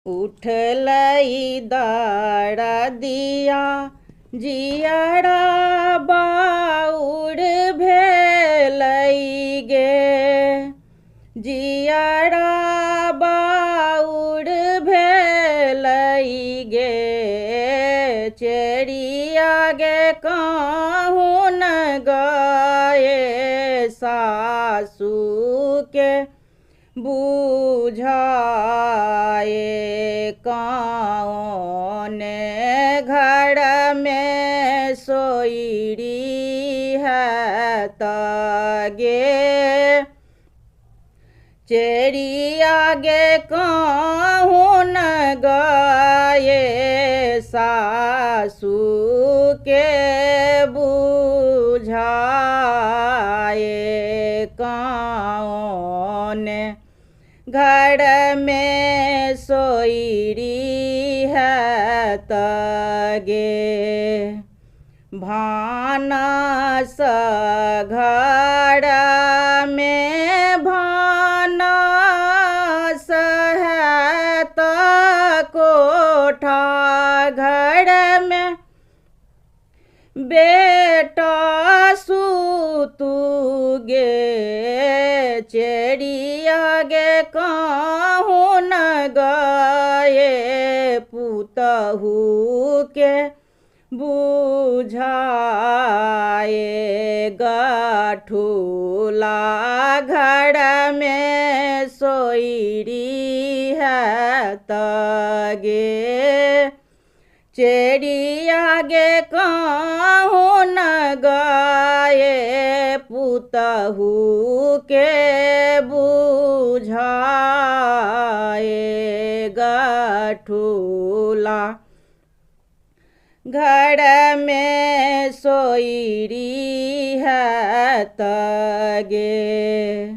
उठलई दाड़ा दिया जियरा बाउर भेलई गे, जियरा बाउर भेलई गे। चेरिया गे कहूँ न गए सासू के बुझाए, कौन घर में सोईरी है तगे। चेरिया गे कहूँ न गए सासू के बुझाए, कौन घर में सोईरी है तगे। भानस घर में भानस है त कोठा घर में बेटा सूतू गे। चेरिया गे कहूँ न गए पुतहू के बुझाए, गठुला घर में सोईरी है तगे। चेरिया गे कहूँ न गए पुतहू के बुझाए, गठुला घर में सोईरी है तगे।